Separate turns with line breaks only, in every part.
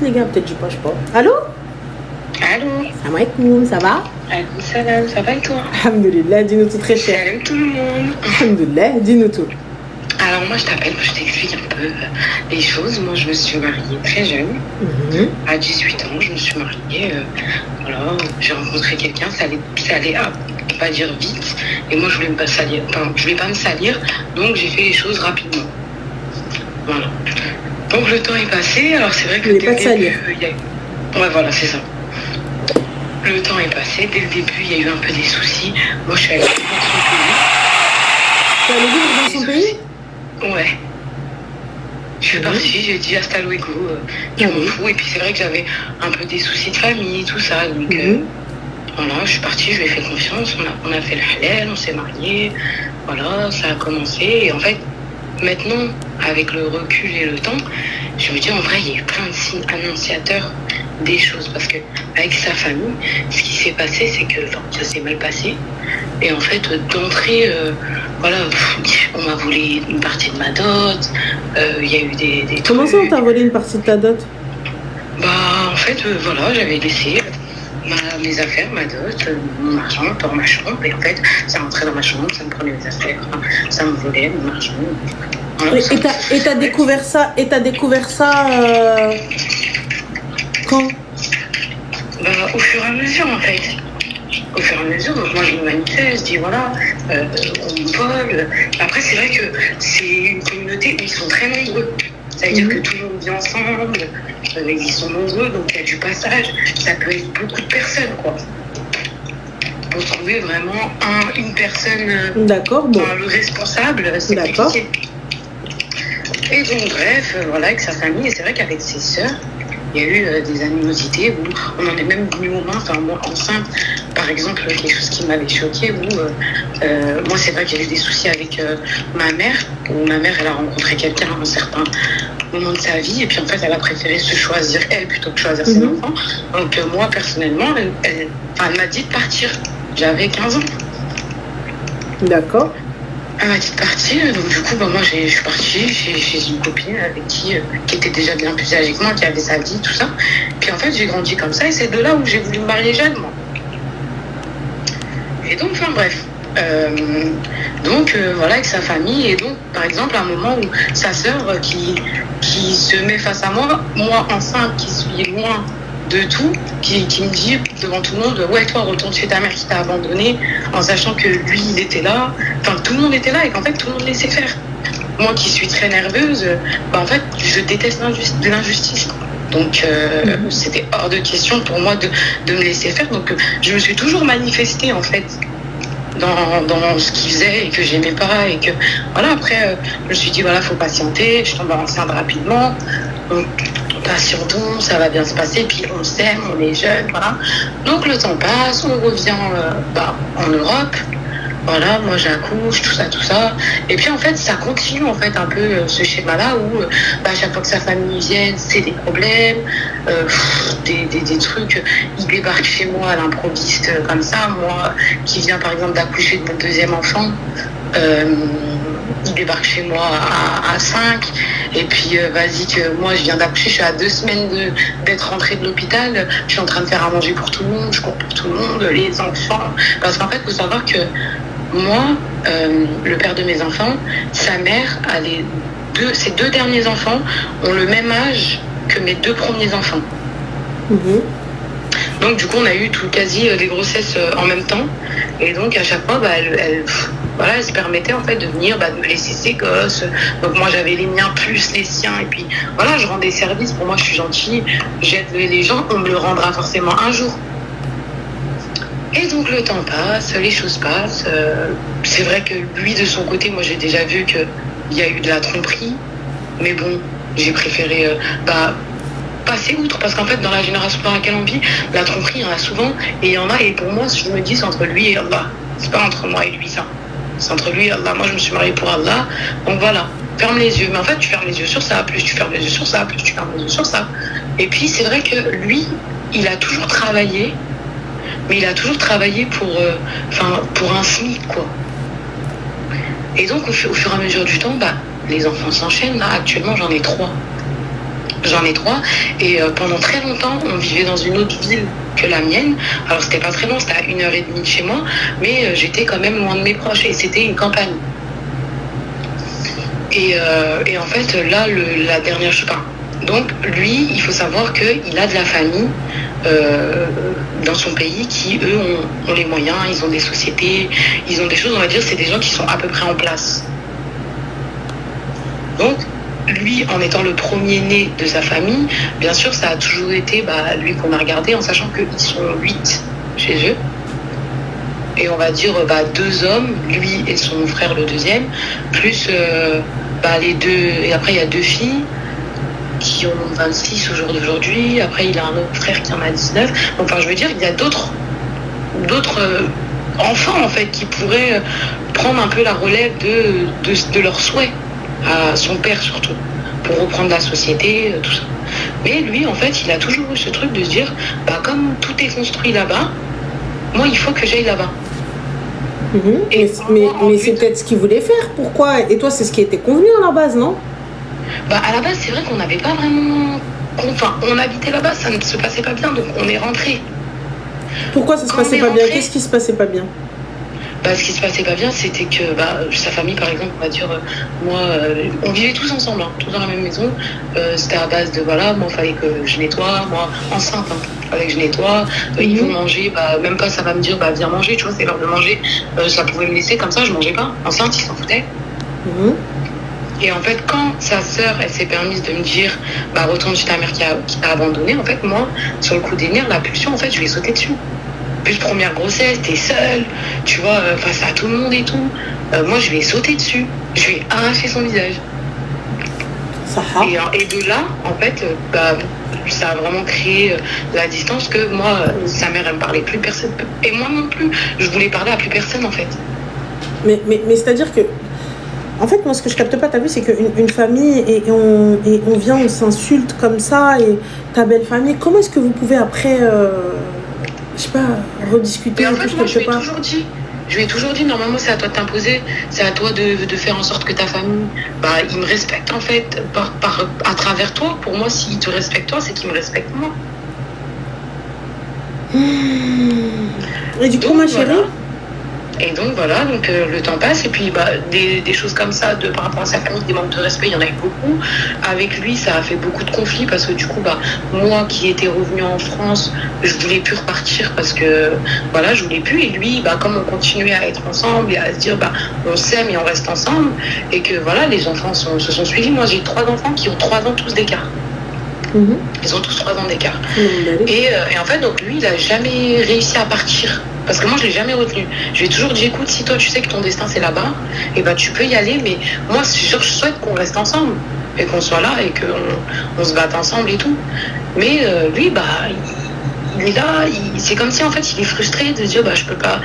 Les gars, peut-être je penche pas. Allô?
Allô?
Salam alaikum, ça va?
Alaikum salam, ça va et toi?
Alhamdoulilah, dis-nous tout très cher.
Salut tout le monde.
Alhamdoulilah, dis-nous tout.
Alors moi je t'appelle, je t'explique un peu les choses. Moi je me suis mariée très jeune, à 18 ans je me suis mariée. Voilà, j'ai rencontré quelqu'un, ça allait pas dire vite. Et moi je voulais pas me salir, donc j'ai fait les choses rapidement. Voilà. Donc le temps est passé, alors c'est vrai que
dès le début,
ouais voilà, c'est ça. Le temps est passé, dès le début il y a eu un peu des soucis. Moi je suis allée vivre dans son pays.
Tu es allée vivre dans son pays?
Ouais. Je suis partie, j'ai dit hasta luego, je m'en fous. Et puis c'est vrai que j'avais un peu des soucis de famille, tout ça. Donc voilà, je suis partie, je lui ai fait confiance, on a fait le halal, on s'est mariés. Voilà, ça a commencé. Et en fait, maintenant, avec le recul et le temps, je me dis en vrai, il y a eu plein de signes annonciateurs des choses. Parce que avec sa famille, ce qui s'est passé, c'est que ça s'est mal passé. Et en fait, d'entrée, voilà, on m'a volé une partie de ma dot. Il y a eu des
Comment
trucs.
ça, on t'a volé une partie de ta dot?
Bah, en fait, voilà, j'avais laissé mes affaires, ma dot, mon argent dans ma chambre. Et en fait, ça rentrait dans ma chambre, ça me prenait mes affaires, ça me volait mon argent. Voilà,
et t'as découvert ça, quand?
Bah, au fur et à mesure, en fait. Au fur et à mesure, donc moi je me manifeste, je dis voilà, on me vole. Après, c'est vrai que c'est une communauté où ils sont très nombreux. Ça veut dire que tout le monde vit ensemble, ils sont nombreux, donc il y a du passage. Ça peut être beaucoup de personnes, quoi. Pour trouver vraiment une personne,
d'accord, bon.
Le responsable, c'est compliqué. Et donc, bref, voilà, avec sa famille, et c'est vrai qu'avec ses sœurs, il y a eu des animosités où on en est même venu aux mains, enfin moi enceinte, par exemple, quelque chose qui m'avait choquée, où moi c'est vrai que j'ai eu des soucis avec ma mère, où ma mère elle a rencontré quelqu'un à un certain moment de sa vie, et puis en fait elle a préféré se choisir elle plutôt que choisir ses enfants. Donc moi personnellement, elle m'a dit de partir, j'avais 15 ans.
D'accord.
Elle m'a dit de partir, donc du coup, moi, je suis partie chez une copine avec qui était déjà bien plus âgée que moi, qui avait sa vie, tout ça. Puis en fait, j'ai grandi comme ça, et c'est de là où j'ai voulu me marier jeune, moi. Et donc, enfin bref. Voilà, avec sa famille, et donc, par exemple, à un moment où sa sœur qui se met face à moi enceinte, qui suis loin de tout, qui me dit devant tout le monde, ouais, toi retourne chez ta mère qui t'a abandonné, en sachant que lui il était là, enfin tout le monde était là et qu'en fait tout le monde laissait faire. Moi qui suis très nerveuse, en fait je déteste l'injustice. Donc c'était hors de question pour moi de me laisser faire. Donc je me suis toujours manifestée en fait dans ce qu'il faisait et que j'aimais pas, et que voilà, après je me suis dit voilà, faut patienter, je tombe enceinte rapidement. Donc, patientons, ça va bien se passer, puis on s'aime, on est jeunes, voilà. Donc le temps passe, on revient en Europe, voilà, moi j'accouche, tout ça. Et puis en fait, ça continue en fait un peu ce schéma-là où à chaque fois que sa famille vient, c'est des problèmes, des trucs, il débarque chez moi à l'improviste comme ça, moi qui viens par exemple d'accoucher de mon deuxième enfant. Il débarque chez moi à 5, et puis vas-y que moi je viens d'accoucher, je suis à 2 semaines d'être rentrée de l'hôpital, je suis en train de faire à manger pour tout le monde, je cours pour tout le monde, les enfants, parce qu'en fait il faut savoir que moi, le père de mes enfants, sa mère a ses 2 derniers enfants ont le même âge que mes 2 premiers enfants. Donc du coup on a eu quasi des grossesses en même temps, et donc à chaque fois elle se permettait en fait de venir de me laisser ses gosses. Donc moi j'avais les miens plus les siens, et puis voilà, je rendais service. Pour moi je suis gentille, j'aide les gens, on me le rendra forcément un jour. Et donc le temps passe, les choses passent. C'est vrai que lui de son côté, moi j'ai déjà vu qu'il y a eu de la tromperie, mais bon, j'ai préféré passer outre, parce qu'en fait dans la génération dans laquelle on vit, la tromperie il y en a souvent, et il y en a, et pour moi je me dis c'est entre lui et Allah, c'est pas entre moi et lui ça, c'est entre lui et Allah. Moi je me suis mariée pour Allah, donc voilà, ferme les yeux. Mais en fait tu fermes les yeux sur ça, plus tu fermes les yeux sur ça, plus tu fermes les yeux sur ça. Et puis c'est vrai que lui il a toujours travaillé, mais il a toujours travaillé pour un SMIC, quoi. Et donc au fur et à mesure du temps, les enfants s'enchaînent. Là actuellement j'en ai 3. J'en ai 3. Et pendant très longtemps, on vivait dans une autre ville que la mienne. Alors, c'était pas très loin, c'était à 1h30 de chez moi. Mais j'étais quand même loin de mes proches. Et c'était une campagne. Et en fait, là, la dernière... Donc, lui, il faut savoir qu'il a de la famille dans son pays qui, eux, ont les moyens, ils ont des sociétés, ils ont des choses, on va dire, c'est des gens qui sont à peu près en place. Donc, lui, en étant le premier-né de sa famille, bien sûr, ça a toujours été lui qu'on a regardé, en sachant qu'ils sont 8 chez eux. Et on va dire 2 hommes, lui et son frère le deuxième, plus les 2... Et après, il y a 2 filles qui ont 26 au jour d'aujourd'hui. Après, il a un autre frère qui en a 19. Enfin, je veux dire, il y a d'autres enfants, en fait, qui pourraient prendre un peu la relève de leurs souhaits, à son père surtout, pour reprendre la société, tout ça. Mais lui, en fait, il a toujours eu ce truc de se dire, comme tout est construit là-bas, moi, il faut que j'aille là-bas.
Mais c'est peut-être ce qu'il voulait faire. Pourquoi? Et toi, c'est ce qui était convenu à la base, non?
À la base, c'est vrai qu'on n'avait pas vraiment... Enfin, on habitait là-bas, ça ne se passait pas bien, donc on est rentré.
Pourquoi ça se passait pas bien? Qu'est-ce qui se passait pas bien?
Ce qui se passait pas bien, c'était que sa famille, par exemple, on va dire, moi, on vivait tous ensemble, tous dans la même maison. C'était à base de, moi, il fallait que je nettoie, moi, enceinte, il fallait que je nettoie. Ils vont manger, même pas, ça va me dire, viens manger, tu vois, c'est l'heure de manger. Ça pouvait me laisser comme ça, je mangeais pas. Enceinte, ils s'en foutaient. Et en fait, quand sa sœur, elle s'est permise de me dire, retourne chez ta mère qui t'a abandonné, en fait, moi, sur le coup des nerfs, la pulsion, en fait, je lui ai sauté dessus. Plus première grossesse, t'es seule, tu vois, face à tout le monde et tout. Moi, je lui ai sauté dessus. Je lui ai arraché son visage. Et de là, en fait, ça a vraiment créé la distance que moi, sa mère, elle me parlait plus, personne. Et moi non plus. Je voulais parler à plus personne, en fait.
Mais c'est-à-dire que... En fait, moi, ce que je capte pas, t'as vu, c'est qu'une famille, et on vient, on s'insulte comme ça, et ta belle famille, comment est-ce que vous pouvez après, je sais pas, rediscuter?
Mais en fait, moi, je lui ai toujours dit, normalement, c'est à toi de t'imposer, c'est à toi de faire en sorte que ta famille, ils me respectent, en fait, à travers toi. Pour moi, s'ils te respectent toi, c'est qu'ils me respectent moi.
Et du coup, ma chérie,
Et donc voilà, le temps passe et puis des choses comme ça par rapport à sa famille, des manques de respect, il y en a eu beaucoup. Avec lui, ça a fait beaucoup de conflits parce que du coup, moi qui étais revenue en France, je voulais plus repartir parce que voilà, je voulais plus. Et lui, comme on continuait à être ensemble et à se dire on s'aime et on reste ensemble et que voilà, les enfants se sont suivis. Moi, j'ai 3 enfants qui ont 3 ans tous d'écart. Ils ont tous 3 ans d'écart. Et en fait, donc lui, il a jamais réussi à partir. Parce que moi, je l'ai jamais retenu. Je lui ai toujours dit, écoute, si toi, tu sais que ton destin, c'est là-bas, et tu peux y aller, mais moi, je souhaite qu'on reste ensemble, et qu'on soit là, et qu'on se batte ensemble et tout. Mais lui, il est là, c'est comme si, en fait, il est frustré de dire, je peux pas,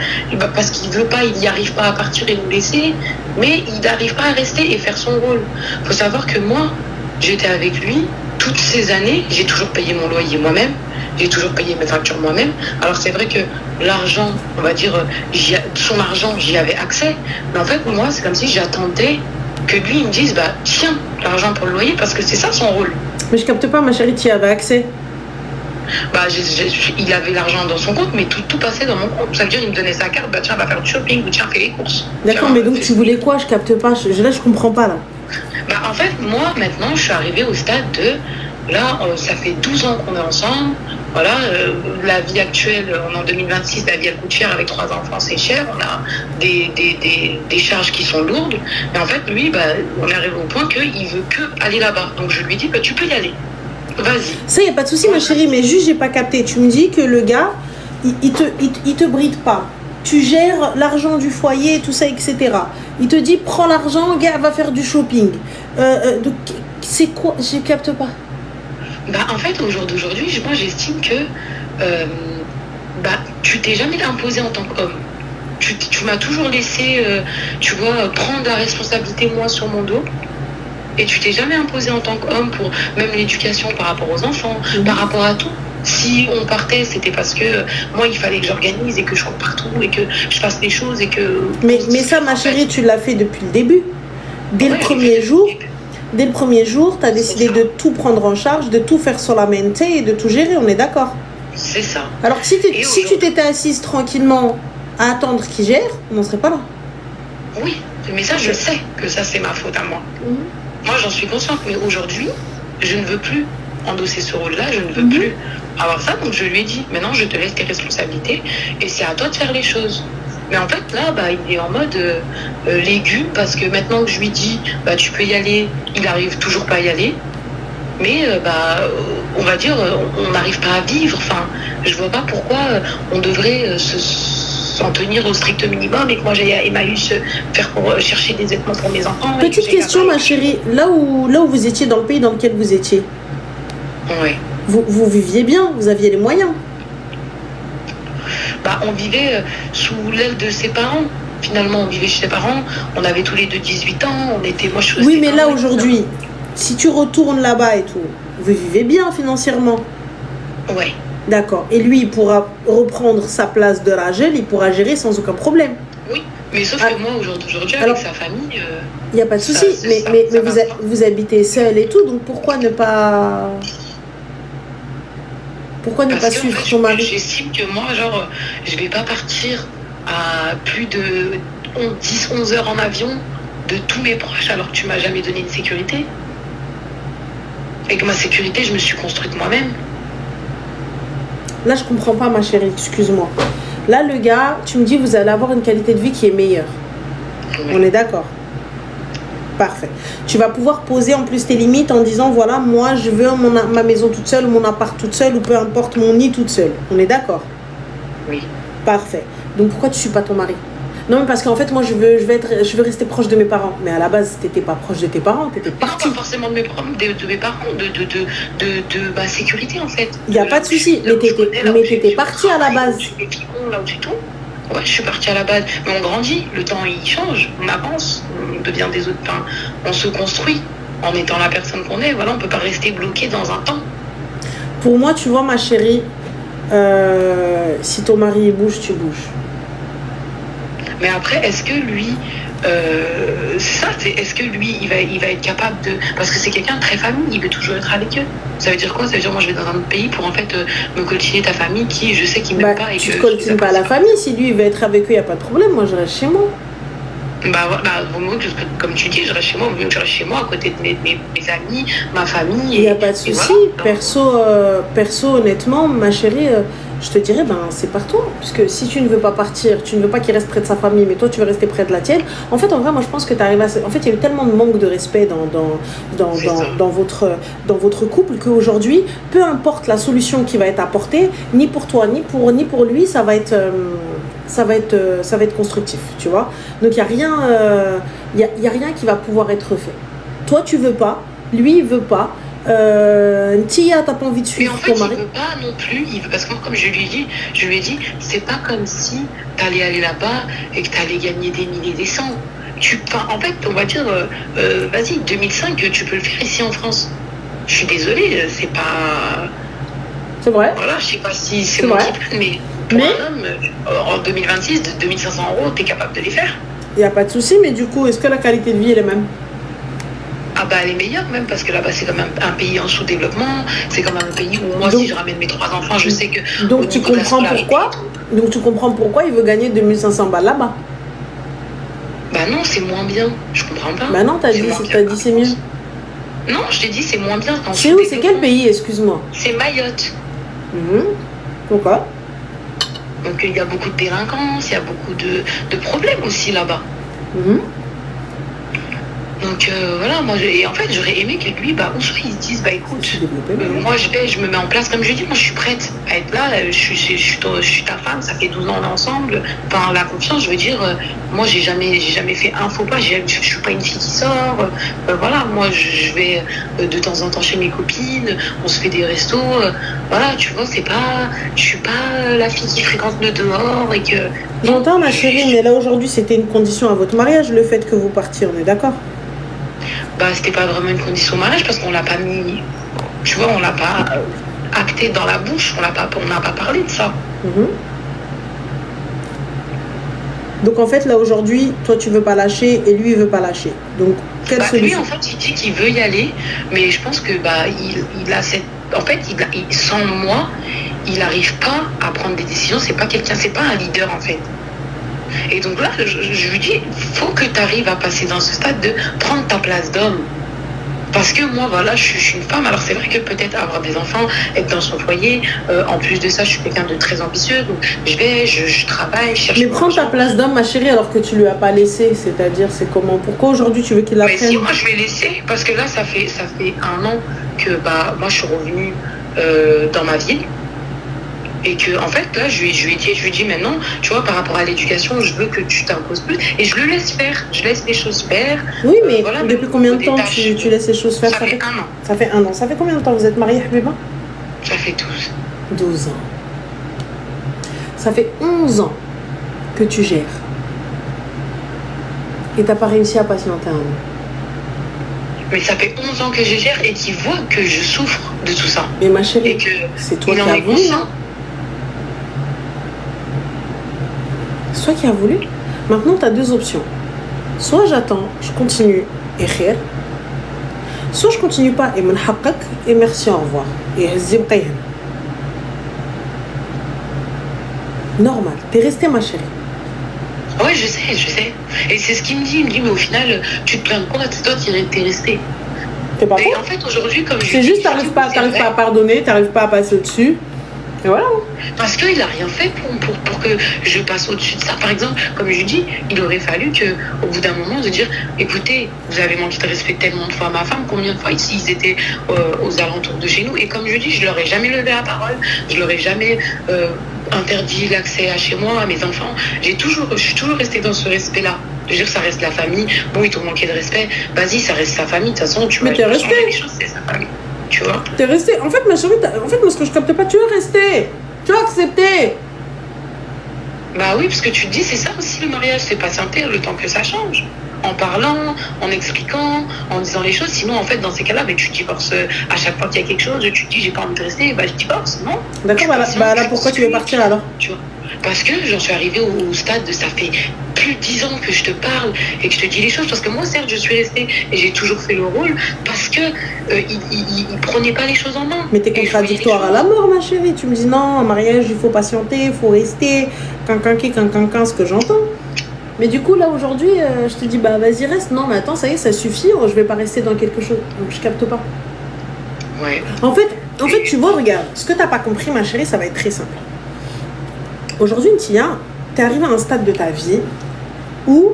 parce qu'il veut pas, il n'y arrive pas à partir et nous laisser, mais il n'arrive pas à rester et faire son rôle. Faut savoir que moi, j'étais avec lui toutes ces années, j'ai toujours payé mon loyer moi-même, j'ai toujours payé mes factures moi-même. Alors c'est vrai que l'argent, on va dire, son argent, j'y avais accès. Mais en fait, moi, c'est comme si j'attendais que lui, il me dise, tiens, l'argent pour le loyer, parce que c'est ça son rôle.
Mais je capte pas, ma chérie, tu y avais accès?
Il avait l'argent dans son compte, mais tout passait dans mon compte. Ça veut dire, il me donnait sa carte, tiens, va faire du shopping, ou tiens, fais les courses.
D'accord, mais donc tu voulais quoi? Je capte pas, là, je comprends pas, là.
En fait, moi, maintenant, je suis arrivée au stade de... Là, ça fait 12 ans qu'on est ensemble. Voilà, la vie actuelle, on est en 2026, la vie, elle coûte cher. Avec 3 enfants, c'est cher. On a des charges qui sont lourdes. Mais en fait, lui, on est arrivé au point qu'il veut que aller là-bas. Donc, je lui dis, tu peux y aller. Vas-y.
Ça, il n'y a pas de souci, ma chérie, mais juste, j'ai pas capté. Tu me dis que le gars, il te bride pas. Tu gères l'argent du foyer, tout ça, etc. Il te dit, prends l'argent, gars, va faire du shopping. Donc, c'est quoi? Je capte pas.
En fait, au jour d'aujourd'hui, moi, j'estime que tu t'es jamais imposé en tant qu'homme. Tu m'as toujours laissé, tu vois, prendre la responsabilité, moi, sur mon dos. Et tu t'es jamais imposé en tant qu'homme pour même l'éducation par rapport aux enfants, par rapport à tout. Si on partait, c'était parce que moi, il fallait que j'organise et que je cours partout et que je fasse des choses et que...
Mais ça, ma chérie, tu l'as fait depuis le début. Dès le premier jour. Dès le premier jour, tu as décidé de tout prendre en charge, de tout faire solamente et de tout gérer, on est d'accord?
C'est ça.
Alors si tu t'étais assise tranquillement à attendre qu'il gère, on n'en serait pas là.
Oui, mais ça, je sais que ça, c'est ma faute à moi. Moi, j'en suis consciente, mais aujourd'hui, je ne veux plus endosser ce rôle-là, je ne veux plus avoir ça, donc je lui ai dit, maintenant, je te laisse tes responsabilités, et c'est à toi de faire les choses. Mais en fait, là, il est en mode légume, parce que maintenant que je lui dis, tu peux y aller, il arrive toujours pas à y aller. Mais on va dire, on n'arrive pas à vivre. Enfin, je vois pas pourquoi on devrait s'en tenir au strict minimum et que moi j'aille à Emmaüs faire pour chercher des vêtements pour mes enfants.
Petite question, ma chérie, là où vous étiez, dans le pays dans lequel vous étiez, vous viviez bien, vous aviez les moyens.
On vivait sous l'aile de ses parents. Finalement, on vivait chez ses parents. On avait tous les deux 18 ans. Moi, je
oui, mais là aujourd'hui, si tu retournes là-bas et tout, vous vivez bien financièrement.
Ouais.
D'accord. Et lui, il pourra reprendre sa place de Rajel, il pourra gérer sans aucun problème.
Oui, mais sauf que moi, aujourd'hui, avec sa famille...
Il n'y a pas de souci, mais vous habitez seul et tout, donc pourquoi ne pas... Pourquoi ne pas suivre ton mari?
J'estime que moi, je vais pas partir à plus de 10-11 heures en avion de tous mes proches alors que tu m'as jamais donné une sécurité. Et que ma sécurité, je me suis construite moi-même.
Là, je comprends pas, ma chérie, excuse-moi. Là, le gars, tu me dis, vous allez avoir une qualité de vie qui est meilleure. Oui. On est d'accord? Parfait. Tu vas pouvoir poser en plus tes limites en disant, voilà, moi, je veux ma maison toute seule, mon appart toute seule, ou peu importe, mon nid toute seule. On est d'accord?
Oui.
Parfait. Donc, pourquoi tu ne suis pas ton mari? Non, mais parce qu'en fait, moi, je veux rester proche de mes parents. Mais à la base, tu n'étais pas proche de tes parents, tu étais partie.
Non, pas forcément de mes parents, de ma sécurité, en fait.
Il n'y a pas de souci, mais tu étais partie à la base.
Là où tu tombes. Ouais, je suis partie à la base. Mais on grandit, le temps, il change, on avance, on devient des autres. Enfin, on se construit en étant la personne qu'on est. Voilà, on ne peut pas rester bloqué dans un temps.
Pour moi, tu vois, ma chérie, si ton mari bouge, tu bouges.
Mais après, est-ce que lui, est-ce que lui, il va être capable de... Parce que c'est quelqu'un de très famille, il veut toujours être avec eux. Ça veut dire quoi? Ça veut dire, moi, je vais dans un autre pays pour, en fait, me coltiner ta famille qui, je sais qu'il m'aime pas. Et
tu ne coltines pas la famille. Si lui, il veut être avec eux, il n'y a pas de problème. Moi, je reste chez moi.
Comme tu dis, je reste chez moi. Je reste chez moi, à côté de mes amis, ma famille.
Il n'y a pas de souci. Voilà. Perso, honnêtement, ma chérie... je te dirais, c'est par toi. Puisque si tu ne veux pas partir, tu ne veux pas qu'il reste près de sa famille, mais toi, tu veux rester près de la tienne. En fait, en vrai, moi, je pense que tu arrives à... En fait, il y a eu tellement de manque de respect dans votre couple qu'aujourd'hui, peu importe la solution qui va être apportée, ni pour toi, ni pour lui, ça va être constructif, tu vois. Donc, il n'y a rien qui va pouvoir être fait. Toi, tu veux pas. Lui, il veut pas. Tia, t'as pas envie de suivre ton mari?
Il veut pas non plus, parce que moi, comme je lui ai dit, c'est pas comme si t'allais aller là-bas et que t'allais gagner des milliers, des cents. En fait, on va dire, vas-y, 2005, tu peux le faire ici en France. Je suis désolée, c'est pas...
C'est vrai.
Voilà, je sais pas si c'est moi qui prenne, mais pour un homme, en 2026, de 2500 €, t'es capable de les faire.
Il n'y a pas de souci, mais du coup, est-ce que la qualité de vie est la même?
Elle est meilleure même, parce que là-bas c'est quand même un pays en sous-développement, c'est quand même un pays où moi, si je ramène mes 3 enfants, je sais que...
Donc tu comprends pourquoi il veut gagner 2500 balles là-bas?
Non, c'est moins bien, je comprends pas.
Non, t'as dit c'est mieux.
Non, je t'ai dit c'est moins bien.
C'est où? C'est quel pays, excuse-moi?
C'est Mayotte.
Pourquoi?
Donc il y a beaucoup de délinquance, il y a beaucoup de problèmes aussi là-bas. Donc voilà, moi, et en fait, j'aurais aimé que lui, ou soit il se dise, écoute, moi je me mets en place, comme je dis, moi je suis prête à être là, je suis ta femme, ça fait 12 ans on est ensemble, par la confiance, je veux dire, moi j'ai jamais fait un faux pas, je suis pas une fille qui sort, voilà, moi je vais de temps en temps chez mes copines, on se fait des restos, voilà, tu vois, je suis pas la fille qui fréquente le dehors et que...
J'entends ma chérie, mais là aujourd'hui c'était une condition à votre mariage, le fait que vous partiez, on est d'accord?
C'était pas vraiment une condition mariage parce qu'on l'a pas mis, tu vois, on l'a pas acté dans la bouche, on n'a pas parlé de ça.
Donc en fait là aujourd'hui, toi tu veux pas lâcher et lui il veut pas lâcher. Donc Quelle
Lui,
solution?
en fait, il dit qu'il veut y aller, mais je pense que il a cette. En fait, sans moi, il n'arrive pas à prendre des décisions. C'est pas un leader, en fait. Et donc là, je lui dis, faut que tu arrives à passer dans ce stade de prendre ta place d'homme. Parce que moi, voilà, je suis une femme. Alors c'est vrai que peut-être avoir des enfants, être dans son foyer. En plus de ça, je suis quelqu'un de très ambitieux. Donc je travaille, je cherche.
Mais prends ta place d'homme, ma chérie, alors que tu lui as pas laissé. C'est-à-dire, c'est comment? Pourquoi aujourd'hui tu veux qu'il la
Mais
prenne?
si, moi je vais laisser. Parce que là, ça fait 1 an que moi je suis revenue dans ma ville. Et que, en fait, là, je lui ai dit maintenant, tu vois, par rapport à l'éducation, je veux que tu t'imposes plus. Et je le laisse faire. Je laisse les choses faire.
Oui, mais
voilà,
depuis combien de temps tu laisses les choses faire?
Ça fait 1 an.
Ça fait 1 an. Ça fait combien de temps vous êtes mariés, Habiba?
Ça fait 12.
12 ans. Ça fait 11 ans que tu gères. Et t'as pas réussi à patienter 1 an.
Mais ça fait 11 ans que je gère et qu'il voit que je souffre de tout ça.
Mais ma chérie,
Et que
c'est toi
il
qui
en
as
est
voulu,
conscient.
non? C'est toi qui as voulu. Maintenant, tu as 2 options. Soit j'attends, je continue et khair. Soit je continue pas et mon haqqak et merci, au revoir. Et zibqayhan. Normal. T'es restée, ma chérie.
Ouais, je sais. Et c'est ce qu'il me dit. Il me dit, mais au final, tu te plains de quoi? C'est toi qui t'es resté.
T'es pas
Et
bon?
en fait, aujourd'hui, comme je
C'est juste, t'arrives pas à pardonner, t'arrives pas à passer au-dessus. Et voilà.
Parce qu'il n'a rien fait pour que je passe au-dessus de ça. Par exemple, comme je dis, il aurait fallu qu'au bout d'un moment, de dire, écoutez, vous avez manqué de respect tellement de fois à ma femme, combien de fois ici ils étaient aux alentours de chez nous. Et comme je dis, je leur ai jamais levé la parole, je leur ai jamais interdit l'accès à chez moi, à mes enfants. Je suis toujours restée dans ce respect-là. Je veux dire, ça reste la famille. Bon, ils t'ont manqué de respect. Vas-y, ça reste sa famille. De toute façon, tu vas changer les choses, c'est sa famille. Tu vois?
T'es resté. En fait, ma chérie, moi, ce que je capte pas, tu es resté. Tu as accepté.
Bah oui, parce que tu te dis, c'est ça aussi le mariage, c'est patienter le temps que ça change. En parlant, en expliquant, en disant les choses. Sinon, en fait, dans ces cas-là, tu divorces à chaque fois qu'il y a quelque chose. Tu te dis, j'ai pas envie de rester, je divorce, non?
D'accord, là, pourquoi tu veux partir alors?
Tu vois? Parce que j'en suis arrivée au stade de ça fait plus de 10 ans que je te parle et que je te dis les choses. Parce que moi, certes, je suis restée et j'ai toujours fait le rôle parce que il prenait pas les choses en main.
Mais t'es contradictoire à la mort, ma chérie. Tu me dis non, en mariage, il faut patienter, il faut rester. Quinquin, ce que j'entends. Mais du coup, là, aujourd'hui, je te dis, vas-y, reste. Non, mais attends, ça y est, ça suffit. Je vais pas rester dans quelque chose. Donc, je capte pas.
Ouais.
En fait, tu vois, regarde, ce que t'as pas compris, ma chérie, ça va être très simple. Aujourd'hui, Ntia, t'es arrivée à un stade de ta vie où,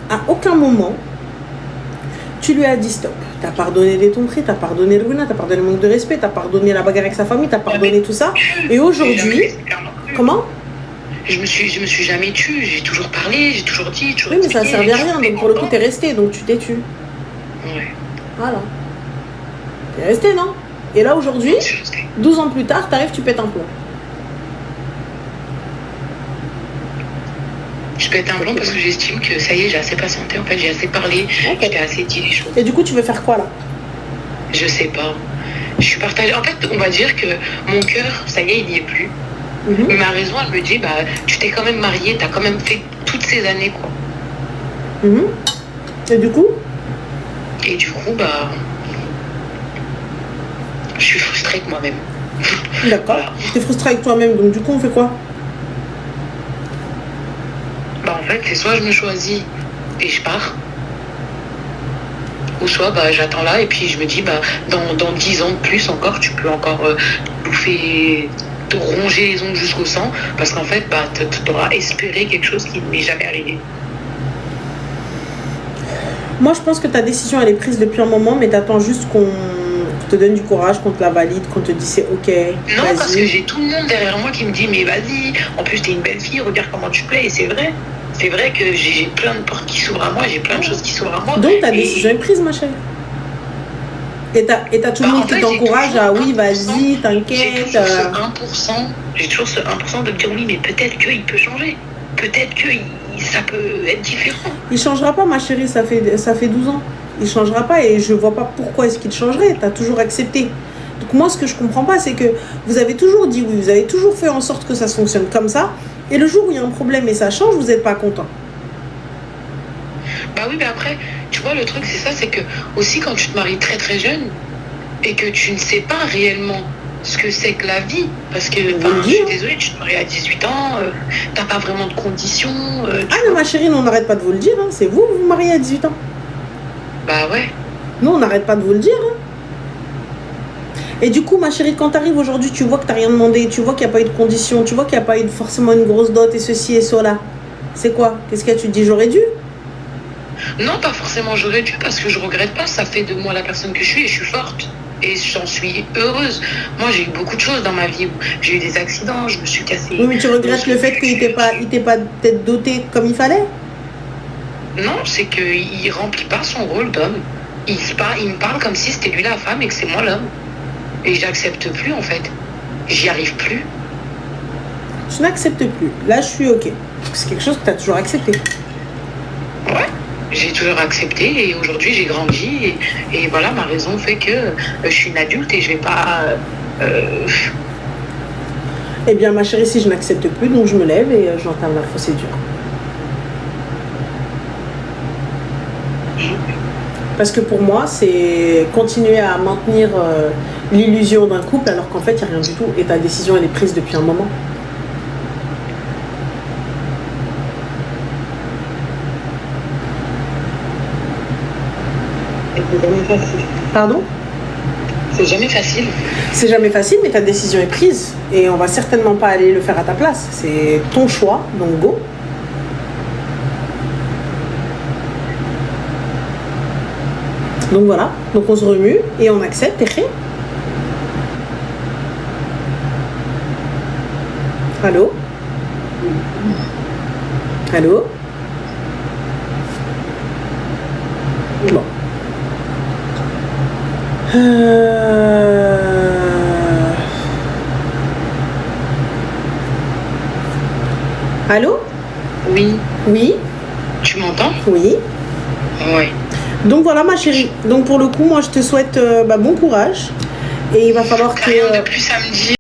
à aucun moment, tu lui as dit stop. T'as pardonné les tromperies, t'as pardonné le ruina, t'as pardonné le manque de respect, t'as pardonné la bagarre avec sa famille, t'as pardonné tout ça. Et aujourd'hui, comment?
Je me suis jamais tue, j'ai toujours parlé, j'ai toujours dit,
oui, mais ça ne servait à rien, donc pour le coup, t'es resté, donc tu t'es tue.
Ouais.
Voilà. T'es resté, non? Et là, aujourd'hui, 12 ans plus tard, t'arrives, tu pètes un plomb.
Je pète un plomb parce que j'estime que ça y est, j'ai assez patienté, en fait, j'ai assez parlé, j'ai assez dit les choses.
Et du coup, tu veux faire quoi là?
Je sais pas. Je suis partagée. En fait, on va dire que mon cœur, ça y est, il n'y est plus. Mais ma raison, elle me dit, tu t'es quand même mariée, t'as quand même fait toutes ces années, quoi.
Et du coup,
je suis frustrée avec moi-même.
D'accord. Voilà. T'es frustrée avec toi-même, donc du coup, on fait quoi?
En fait, c'est soit je me choisis et je pars, ou soit j'attends là et puis je me dis, dans 10 ans de plus encore, tu peux encore bouffer, te ronger les ongles jusqu'au sang, parce qu'en fait, tu auras espéré quelque chose qui n'est jamais arrivé.
Moi, je pense que ta décision, elle est prise depuis un moment, mais t'attends juste qu'on te donne du courage, qu'on te la valide, qu'on te dise c'est ok.
Non, parce que j'ai tout le monde derrière moi qui me dit, mais vas-y, en plus t'es une belle fille, regarde comment tu plais, et c'est vrai. C'est vrai que j'ai plein de portes qui s'ouvrent à moi, j'ai plein de choses qui s'ouvre à moi.
Donc ta décision est prise, ma chérie. Et t'as tout le monde qui t'encourage à oui, vas-y, t'inquiète.
J'ai toujours ce 1% de me dire oui, mais peut-être qu'il peut changer. Peut-être que ça peut être différent.
Il changera pas, ma chérie, ça fait 12 ans. Il changera pas et je vois pas pourquoi est-ce qu'il changerait. T'as toujours accepté. Donc moi, ce que je comprends pas, c'est que vous avez toujours dit oui, vous avez toujours fait en sorte que ça fonctionne comme ça. Et le jour où il y a un problème et ça change, vous n'êtes pas content.
Oui, mais après, tu vois, le truc, c'est ça, c'est que aussi quand tu te maries très très jeune et que tu ne sais pas réellement ce que c'est que la vie, parce que, je suis désolée, tu te maries à 18 ans, t'as pas vraiment de conditions.
Ah non, ma chérie, nous, on n'arrête pas de vous le dire, hein. C'est vous vous mariez à 18 ans.
Bah ouais.
Nous, on n'arrête pas de vous le dire, hein. Et du coup, ma chérie, quand tu arrives aujourd'hui, tu vois que tu n'as rien demandé, tu vois qu'il n'y a pas eu de conditions, tu vois qu'il n'y a pas eu forcément une grosse dot et ceci et cela. C'est quoi? Qu'est-ce que tu te dis? J'aurais dû?
Non, pas forcément j'aurais dû, parce que je regrette pas. Ça fait de moi la personne que je suis et je suis forte. Et j'en suis heureuse. Moi, j'ai eu beaucoup de choses dans ma vie. J'ai eu des accidents, je me suis cassée.
Oui, mais tu regrettes le fait qu'il t'ait pas peut-être doté comme il fallait?
Non, c'est qu'il remplit pas son rôle d'homme. Il me parle comme si c'était lui la femme et que c'est moi l'homme. Et j'accepte plus, en fait. J'y arrive plus.
Je n'accepte plus. Là, je suis OK. C'est quelque chose que tu as toujours accepté.
Ouais, j'ai toujours accepté et aujourd'hui, j'ai grandi. Et voilà, ma raison fait que je suis une adulte et je vais pas...
Eh bien, ma chérie, si je n'accepte plus, donc je me lève et j'entame la procédure. Parce que pour moi, c'est continuer à maintenir l'illusion d'un couple alors qu'en fait, il n'y a rien du tout. Et ta décision, elle est prise depuis un moment.
C'est jamais facile.
Pardon?
C'est jamais facile.
C'est jamais facile, mais ta décision est prise. Et on va certainement pas aller le faire à ta place. C'est ton choix, donc go. Donc voilà, donc on se remue et on accepte et fait. Allô? Allô? Bon. Allô?
Oui.
Oui?
Tu m'entends?
Oui.
Ouais.
Donc voilà ma chérie. Donc pour le coup, moi je te souhaite bon courage. Et il va falloir que...
Rien de plus à me dire.